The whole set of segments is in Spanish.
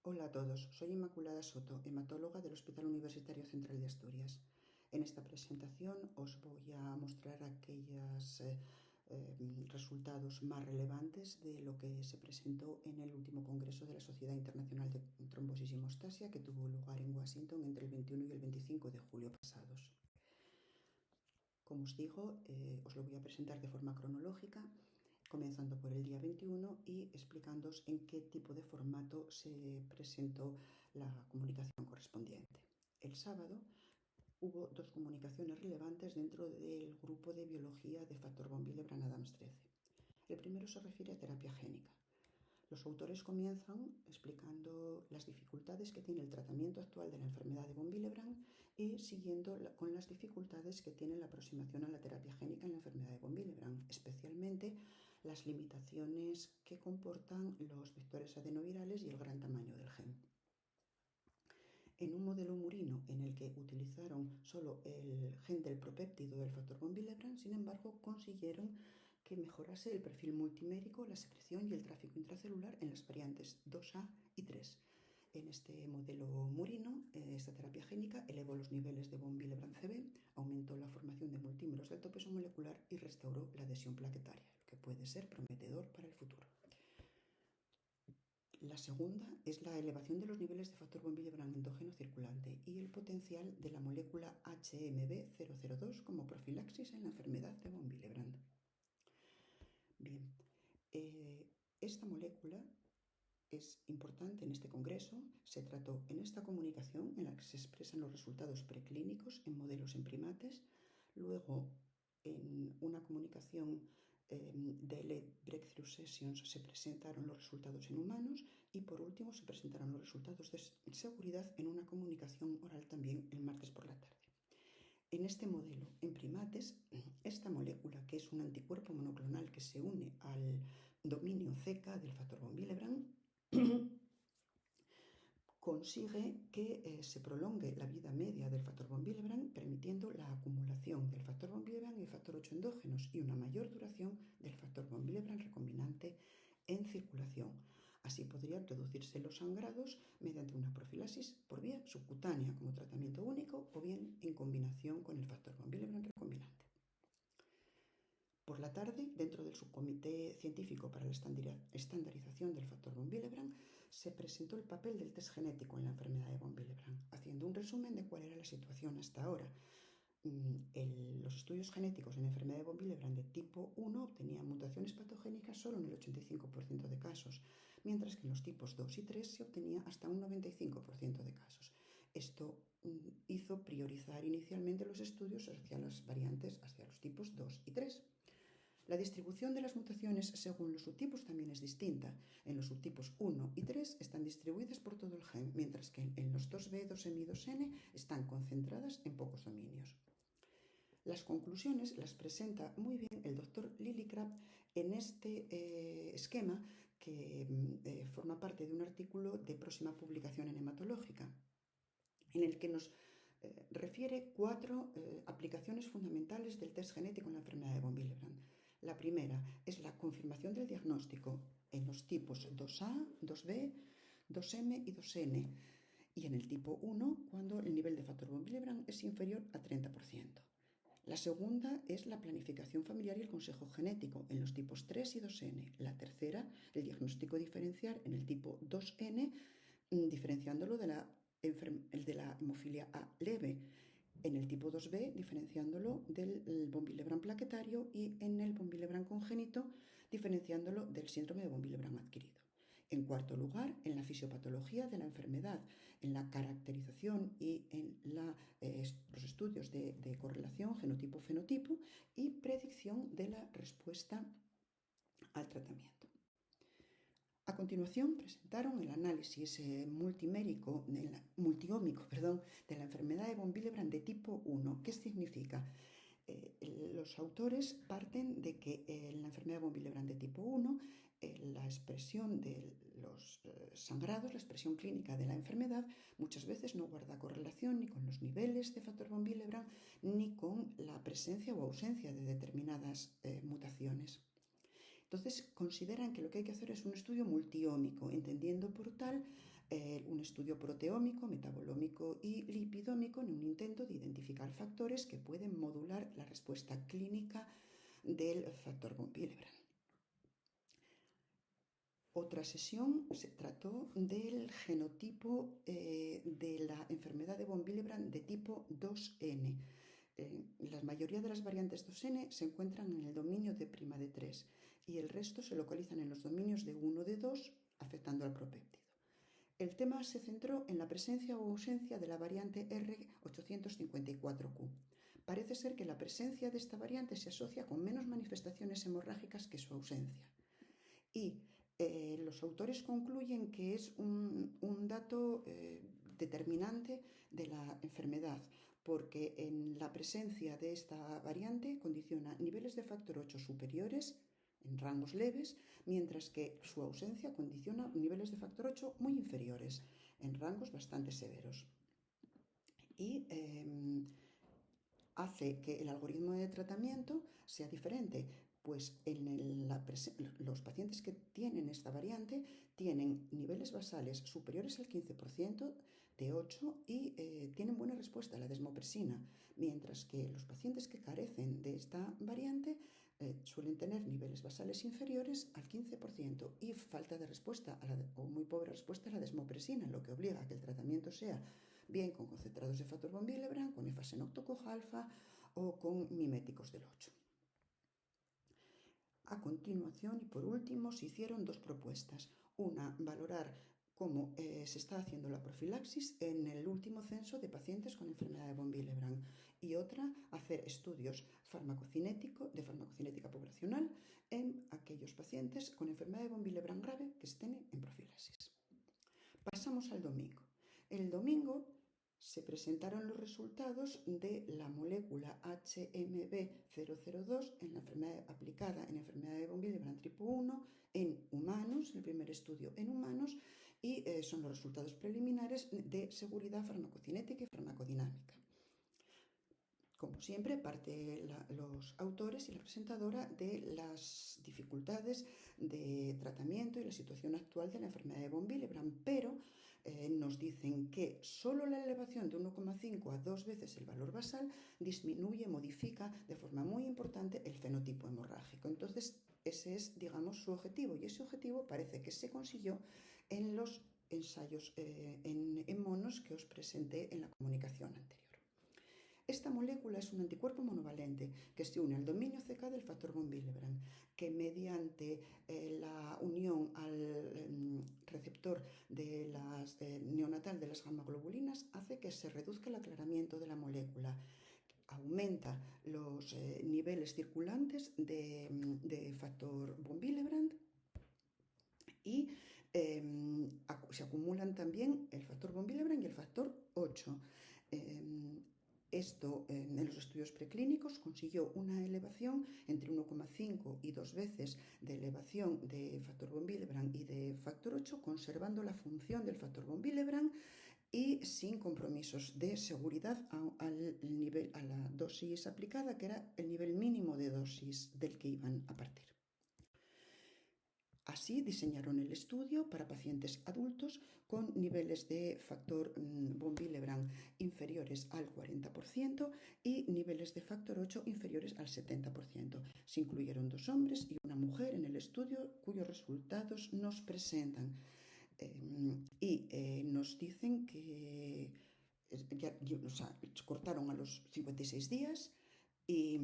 Hola a todos, soy Inmaculada Soto, hematóloga del Hospital Universitario Central de Asturias. En esta presentación os voy a mostrar aquellos resultados más relevantes de lo que se presentó en el último congreso de la Sociedad Internacional de Trombosis y Hemostasia que tuvo lugar en Washington entre el 21 y el 25 de julio pasados. Como os digo, os lo voy a presentar de forma cronológica, comenzando por el día 21 y explicándoos en qué tipo de formato se presentó la comunicación correspondiente. El sábado hubo dos comunicaciones relevantes dentro del grupo de biología de factor von Willebrand-Adams 13. El primero se refiere a terapia génica. Los autores comienzan explicando las dificultades que tiene el tratamiento actual de la enfermedad de von Willebrand y siguiendo con las dificultades que tiene la aproximación a la terapia génica en la enfermedad de von Willebrand, especialmente las limitaciones que comportan los vectores adenovirales y el gran tamaño del gen. En un modelo murino en el que utilizaron solo el gen del propéptido del factor von Willebrand, sin embargo, consiguieron que mejorase el perfil multimérico, la secreción y el tráfico intracelular en las variantes 2A y 3. En este modelo murino, esta terapia génica elevó los niveles de von Willebrand-CB, aumentó la formación de multímeros del topeso molecular y restauró la adhesión plaquetaria, lo que puede ser prometedor para el futuro. La segunda es la elevación de los niveles de factor von Willebrand endógeno circulante y el potencial de la molécula HMB002 como profilaxis en la enfermedad de von Willebrand. Bien, esta molécula es importante en este congreso. Se trató en esta comunicación en la que se expresan los resultados preclínicos en modelos en primates, luego en una comunicación de Breakthrough Sessions se presentaron los resultados en humanos y por último se presentaron los resultados de seguridad en una comunicación oral también el martes por la tarde. En este modelo, en primates, esta molécula, que es un anticuerpo monoclonal que se une al dominio CK del factor von Willebrand, consigue que se prolongue la vida media del factor von Willebrand, permitiendo la acumulación del factor von Willebrand y factor 8 endógenos y una mayor duración del factor von Willebrand recombinante en circulación. Así podrían reducirse los sangrados mediante una profilaxis por vía subcutánea como tratamiento único o bien en combinación con el factor von Willebrand recombinante. Por la tarde, dentro del subcomité científico para la estandarización del factor von Willebrand, se presentó el papel del test genético en la enfermedad de von Willebrand, haciendo un resumen de cuál era la situación hasta ahora. Los estudios genéticos en la enfermedad de von Willebrand de tipo 1 obtenían mutaciones patogénicas solo en el 85% de casos, mientras que en los tipos 2 y 3 se obtenía hasta un 95% de casos. Esto hizo priorizar inicialmente los estudios hacia las variantes, hacia los tipos 2 y 3. La distribución de las mutaciones según los subtipos también es distinta. En los subtipos 1 y 3 están distribuidas por todo el gen, mientras que en los 2B, 2M y 2N están concentradas en pocos dominios. Las conclusiones las presenta muy bien el doctor Lillicrap en este esquema que forma parte de un artículo de próxima publicación en Hematológica, en el que nos refiere 4 aplicaciones fundamentales del test genético en la enfermedad de von Willebrand. La primera es la confirmación del diagnóstico en los tipos 2A, 2B, 2M y 2N, y en el tipo 1 cuando el nivel de factor von Willebrand es inferior a 30%. La segunda es la planificación familiar y el consejo genético en los tipos 3 y 2N. La tercera, el diagnóstico diferencial en el tipo 2N, diferenciándolo de la hemofilia A leve. En el tipo 2B, diferenciándolo del von Willebrand plaquetario y en el von Willebrand congénito, diferenciándolo del síndrome de von Willebrand adquirido. En cuarto lugar, en la fisiopatología de la enfermedad, en la caracterización y en los estudios de correlación genotipo-fenotipo y predicción de la respuesta al tratamiento. A continuación, presentaron el análisis multiómico de la enfermedad de von Willebrand de tipo 1. ¿Qué significa? Los autores parten de que en la enfermedad de von Willebrand de tipo 1 la expresión de los sangrados, la expresión clínica de la enfermedad muchas veces no guarda correlación ni con los niveles de factor von Willebrand ni con la presencia o ausencia de determinadas mutaciones. Entonces consideran que lo que hay que hacer es un estudio multiómico, entendiendo por tal un estudio proteómico, metabolómico y lipidómico en un intento de identificar factores que pueden modular la respuesta clínica del factor von Willebrand. Otra sesión se trató del genotipo de la enfermedad de von Willebrand de tipo 2N. La mayoría de las variantes 2N se encuentran en el dominio de' de 3 y el resto se localizan en los dominios de 1 de 2, afectando al propéptido. El tema se centró en la presencia o ausencia de la variante R854Q. Parece ser que la presencia de esta variante se asocia con menos manifestaciones hemorrágicas que su ausencia. Y los autores concluyen que es un dato determinante de la enfermedad, porque en la presencia de esta variante condiciona niveles de factor 8 superiores en rangos leves, mientras que su ausencia condiciona niveles de factor 8 muy inferiores en rangos bastante severos. Y hace que el algoritmo de tratamiento sea diferente, pues los pacientes que tienen esta variante tienen niveles basales superiores al 15% de 8 y tienen buena respuesta a la desmopresina, mientras que los pacientes que carecen de esta variante suelen tener niveles basales inferiores al 15% y falta de respuesta o muy pobre respuesta a la desmopresina, lo que obliga a que el tratamiento sea bien con concentrados de factor von Willebrand, con efasenoctocog-alfa o con miméticos del 8. A continuación, y por último, se hicieron dos propuestas. Una, valorar cómo se está haciendo la profilaxis en el último censo de pacientes con enfermedad de von Willebrand, y otra, hacer estudios de farmacocinética poblacional en aquellos pacientes con enfermedad de von Willebrand grave que estén en profilaxis. Pasamos al domingo. El domingo se presentaron los resultados de la molécula HMB002 aplicada en enfermedad de von Willebrand tipo 1 en humanos, el primer estudio en humanos, y son los resultados preliminares de seguridad farmacocinética y farmacodinámica. Como siempre, los autores y la presentadora de las dificultades de tratamiento y la situación actual de la enfermedad de von Willebrand, pero nos dicen que solo la elevación de 1,5 a 2 veces el valor basal disminuye, modifica de forma muy importante el fenotipo hemorrágico. Entonces, ese es, digamos, su objetivo, y ese objetivo parece que se consiguió en los ensayos en monos que os presenté en la comunicación anterior. Esta molécula es un anticuerpo monovalente que se une al dominio CK del factor von Willebrand, que mediante la unión al receptor de neonatal de las gamma-globulinas hace que se reduzca el aclaramiento de la molécula, aumenta los niveles circulantes de factor von Willebrand y se acumulan también el factor von Willebrand y el factor 8. Esto en los estudios preclínicos consiguió una elevación entre 1,5 y 2 veces de elevación de factor von Willebrand y de factor 8, conservando la función del factor von Willebrand y sin compromisos de seguridad a la dosis aplicada, que era el nivel mínimo de dosis del que iban a partir. Así diseñaron el estudio para pacientes adultos con niveles de factor von Willebrand inferiores al 40% y niveles de factor 8 inferiores al 70%. Se incluyeron 2 hombres y una mujer en el estudio, cuyos resultados nos presentan. Nos dicen que cortaron a los 56 días y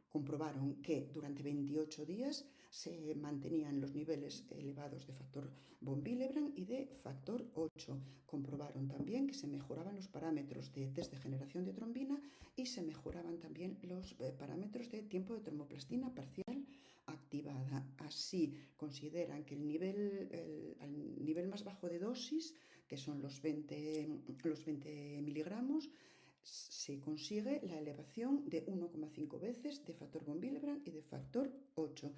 comprobaron que durante 28 días se mantenían los niveles elevados de factor von Willebrand y de factor 8. Comprobaron también que se mejoraban los parámetros de test de generación de trombina y se mejoraban también los parámetros de tiempo de tromoplastina parcial activada. Así consideran que el nivel más bajo de dosis, que son los 20 miligramos, se consigue la elevación de 1,5 veces de factor von Willebrand y de factor 8,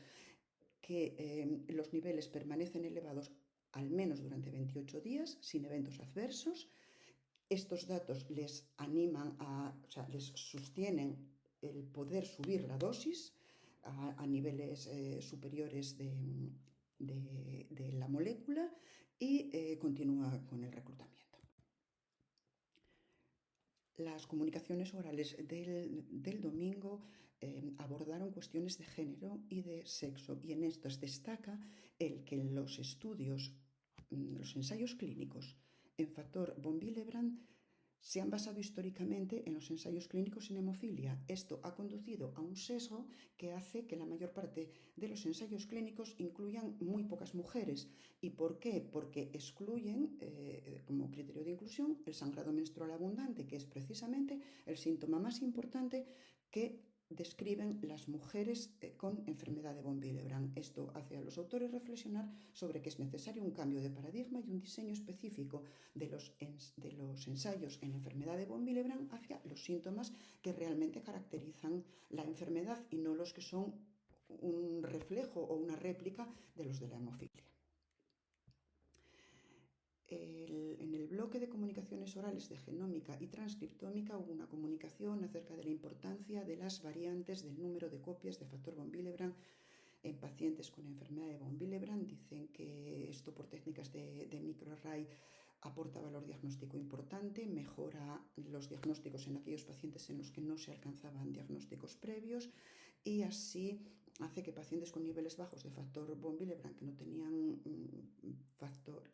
que los niveles permanecen elevados al menos durante 28 días sin eventos adversos. Estos datos les les sostienen el poder subir la dosis a niveles superiores de la molécula, y continúa con el reclutamiento. Las comunicaciones orales del domingo abordaron cuestiones de género y de sexo, y en estas destaca el que los estudios, los ensayos clínicos en factor von Willebrand se han basado históricamente en los ensayos clínicos en hemofilia. Esto ha conducido a un sesgo que hace que la mayor parte de los ensayos clínicos incluyan muy pocas mujeres. ¿Y por qué? Porque excluyen, como criterio de inclusión, el sangrado menstrual abundante, que es precisamente el síntoma más importante que describen las mujeres con enfermedad de von Willebrand. Esto hace a los autores reflexionar sobre que es necesario un cambio de paradigma y un diseño específico de los ensayos en enfermedad de von Willebrand hacia los síntomas que realmente caracterizan la enfermedad y no los que son un reflejo o una réplica de los de la hemofilia. En el bloque de comunicaciones orales de genómica y transcriptómica hubo una comunicación acerca de la importancia de las variantes del número de copias de factor von Willebrand en pacientes con enfermedad de von Willebrand. Dicen que esto por técnicas de microarray aporta valor diagnóstico importante, mejora los diagnósticos en aquellos pacientes en los que no se alcanzaban diagnósticos previos y así hace que pacientes con niveles bajos de factor von Willebrand que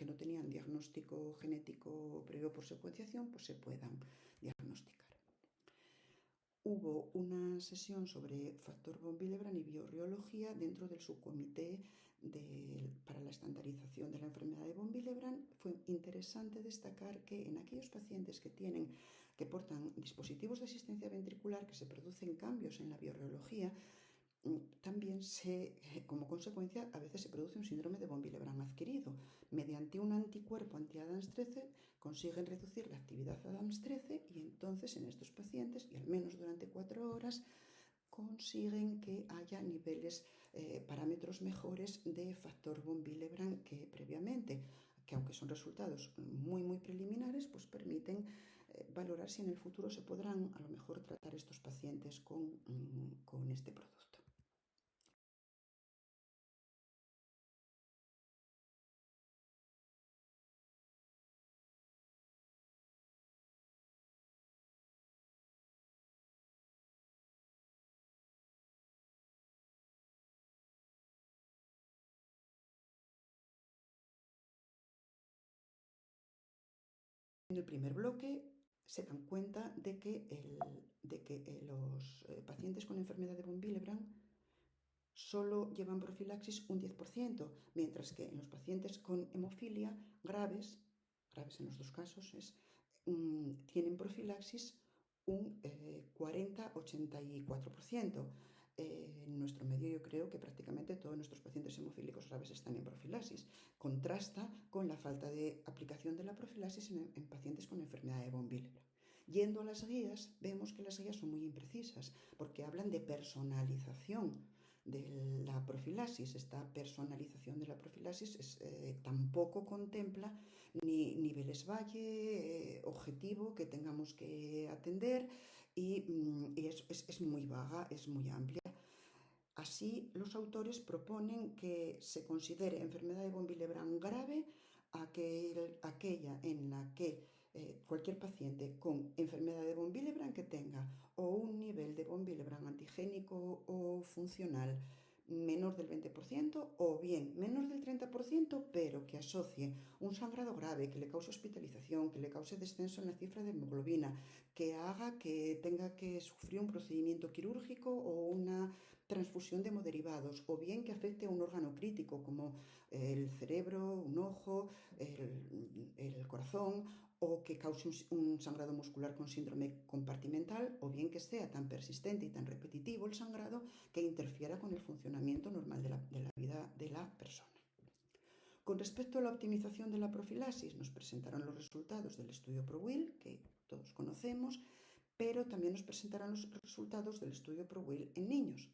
no tenían diagnóstico genético previo por secuenciación, pues se puedan diagnosticar. Hubo una sesión sobre factor von Willebrand y biorreología dentro del subcomité para la estandarización de la enfermedad de von Willebrand. Fue interesante destacar que en aquellos pacientes que portan dispositivos de asistencia ventricular, que se producen cambios en la biorreología, también como consecuencia a veces se produce un síndrome de von Willebrand adquirido. Mediante un anticuerpo anti-ADAMTS13 consiguen reducir la actividad ADAMTS13 y entonces en estos pacientes, y al menos durante 4 horas, consiguen que haya niveles, parámetros mejores de factor von Willebrand que previamente, que aunque son resultados muy preliminares, pues permiten valorar si en el futuro se podrán a lo mejor tratar estos pacientes con este producto. En el primer bloque se dan cuenta de que los pacientes con enfermedad de von Willebrand solo llevan profilaxis un 10%, mientras que en los pacientes con hemofilia graves en los dos casos, tienen profilaxis un 40-84%. En nuestro medio yo creo que prácticamente todos nuestros pacientes hemofílicos graves están en profilaxis. Contrasta con la falta de aplicación de la profilaxis en pacientes con enfermedad de von Willebrand. Yendo a las guías, vemos que las guías son muy imprecisas porque hablan de personalización de la profilaxis. Esta personalización de la profilaxis tampoco contempla ni niveles valle objetivo que tengamos que atender y es muy vaga, es muy amplia. Así, los autores proponen que se considere enfermedad de von Willebrand grave aquella en la que cualquier paciente con enfermedad de von Willebrand que tenga o un nivel de von Willebrand antigénico o funcional menor del 20% o bien menos del 30%, pero que asocie un sangrado grave, que le cause hospitalización, que le cause descenso en la cifra de hemoglobina, que haga que tenga que sufrir un procedimiento quirúrgico o una transfusión de hemoderivados, o bien que afecte a un órgano crítico como el cerebro, un ojo, el corazón, o que cause un sangrado muscular con síndrome compartimental, o bien que sea tan persistente y tan repetitivo el sangrado que interfiera con el funcionamiento normal de la vida de la persona. Con respecto a la optimización de la profilaxis, nos presentaron los resultados del estudio ProWill, que todos conocemos, pero también nos presentaron los resultados del estudio ProWill en niños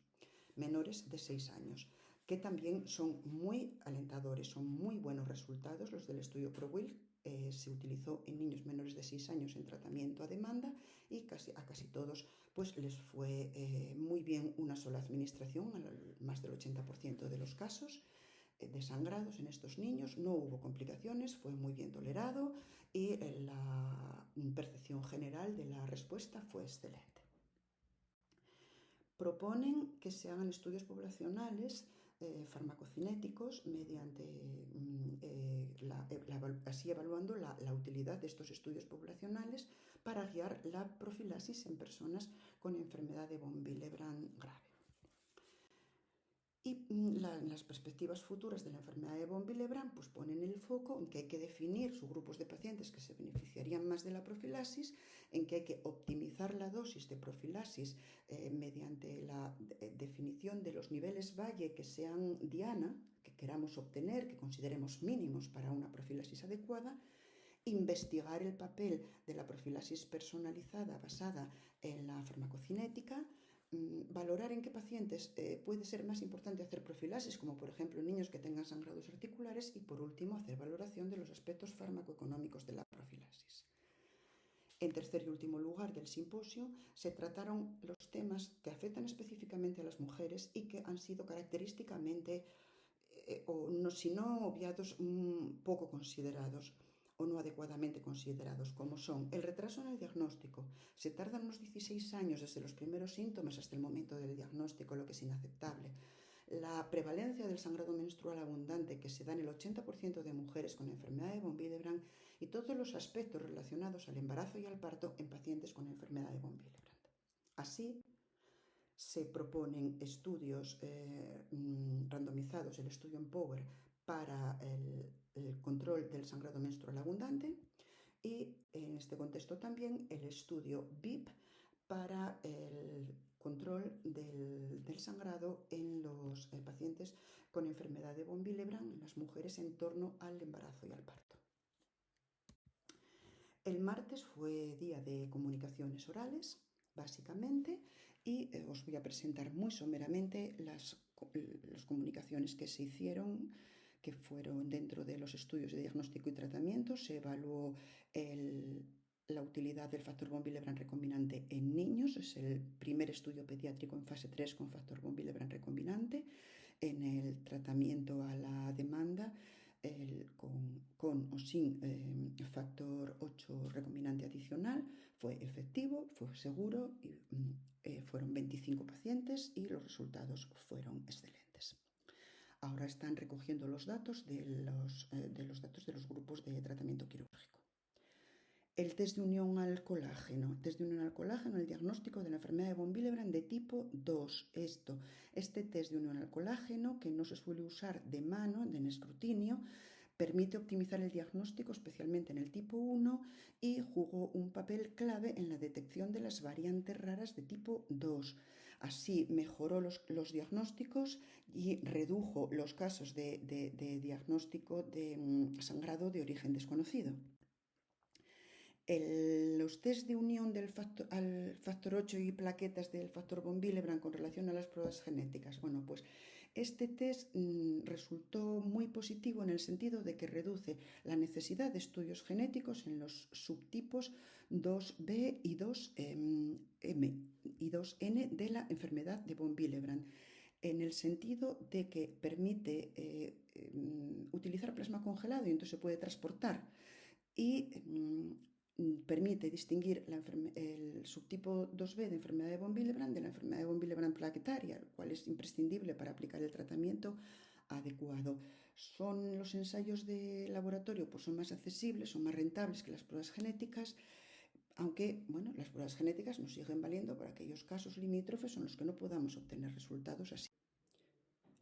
menores de 6 años, que también son muy alentadores, son muy buenos resultados los del estudio ProWill. Se utilizó en niños menores de 6 años en tratamiento a demanda y a casi todos pues les fue muy bien una sola administración, más del 80% de los casos. de sangrados en estos niños, no hubo complicaciones, fue muy bien tolerado y la percepción general de la respuesta fue excelente. Proponen que se hagan estudios poblacionales farmacocinéticos mediante así evaluando la utilidad de estos estudios poblacionales para guiar la profilaxis en personas con enfermedad de von Willebrand grave. Y las perspectivas futuras de la enfermedad de von Willebrand pues ponen el foco en que hay que definir subgrupos de pacientes que se beneficiarían más de la profilaxis, en que hay que optimizar la dosis de profilaxis mediante la definición de los niveles valle que sean diana, que queramos obtener, que consideremos mínimos para una profilaxis adecuada, investigar el papel de la profilaxis personalizada basada en la farmacocinética, valorar en qué pacientes puede ser más importante hacer profilaxis, como por ejemplo niños que tengan sangrados articulares, y por último hacer valoración de los aspectos farmacoeconómicos de la profilaxis. En tercer y último lugar del simposio se trataron los temas que afectan específicamente a las mujeres y que han sido característicamente, si no obviados, poco considerados o no adecuadamente considerados, como son el retraso en el diagnóstico. Se tardan unos 16 años desde los primeros síntomas hasta el momento del diagnóstico, lo que es inaceptable. La prevalencia del sangrado menstrual abundante que se da en el 80% de mujeres con enfermedad de von Willebrand y todos los aspectos relacionados al embarazo y al parto en pacientes con enfermedad de von Willebrand. Así, se proponen estudios randomizados, el estudio EMPOWER, para el control del sangrado menstrual abundante y en este contexto también el estudio VIP para el control del sangrado en los pacientes con enfermedad de von Willebrand, en las mujeres en torno al embarazo y al parto. El martes fue día de comunicaciones orales, básicamente, y os voy a presentar muy someramente las comunicaciones que se hicieron, que fueron dentro de los estudios de diagnóstico y tratamiento. Se evaluó la utilidad del factor von Willebrand recombinante en niños. Es el primer estudio pediátrico en fase 3 con factor von Willebrand recombinante. En el tratamiento a la demanda, con o sin factor 8 recombinante adicional, fue efectivo, fue seguro y fueron 25 pacientes y los resultados fueron excelentes. Ahora están recogiendo los datos de los grupos de tratamiento quirúrgico. El test de unión al colágeno. El diagnóstico de la enfermedad de von Willebrand de tipo 2. Este test de unión al colágeno, que no se suele usar de mano, en escrutinio, permite optimizar el diagnóstico, especialmente en el tipo 1, y jugó un papel clave en la detección de las variantes raras de tipo 2. Así mejoró los diagnósticos y redujo los casos de diagnóstico de sangrado de origen desconocido. Los test de unión al factor 8 y plaquetas del factor von Willebrand con relación a las pruebas genéticas. Bueno, pues este test resultó muy positivo en el sentido de que reduce la necesidad de estudios genéticos en los subtipos 2B y 2M y 2N de la enfermedad de von Willebrand, en el sentido de que permite utilizar plasma congelado y entonces se puede transportar y permite distinguir el subtipo 2B de enfermedad de von Willebrand de la enfermedad de von Willebrand plaquetaria, lo cual es imprescindible para aplicar el tratamiento adecuado. Los ensayos de laboratorio pues son más accesibles, son más rentables que las pruebas genéticas, aunque las pruebas genéticas nos siguen valiendo para aquellos casos limítrofes en los que no podamos obtener resultados así.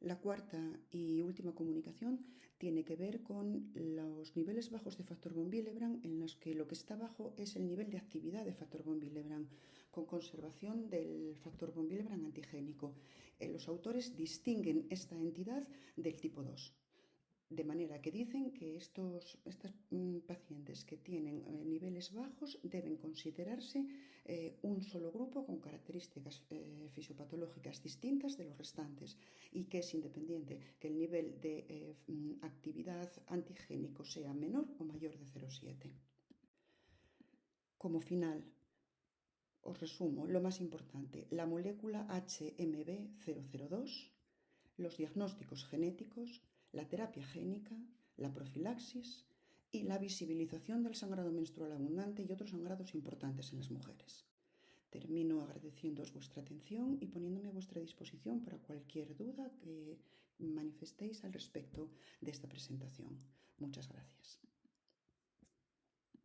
La cuarta y última comunicación tiene que ver con los niveles bajos de factor von Willebrand, en los que lo que está bajo es el nivel de actividad de factor von Willebrand, con conservación del factor von Willebrand antigénico. Los autores distinguen esta entidad del tipo 2. De manera que dicen que estos pacientes que tienen niveles bajos deben considerarse un solo grupo con características fisiopatológicas distintas de los restantes y que es independiente que el nivel de actividad antigénico sea menor o mayor de 0,7. Como final, os resumo lo más importante: la molécula HMB002, los diagnósticos genéticos, la terapia génica, la profilaxis y la visibilización del sangrado menstrual abundante y otros sangrados importantes en las mujeres. Termino agradeciéndoos vuestra atención y poniéndome a vuestra disposición para cualquier duda que manifestéis al respecto de esta presentación. Muchas gracias.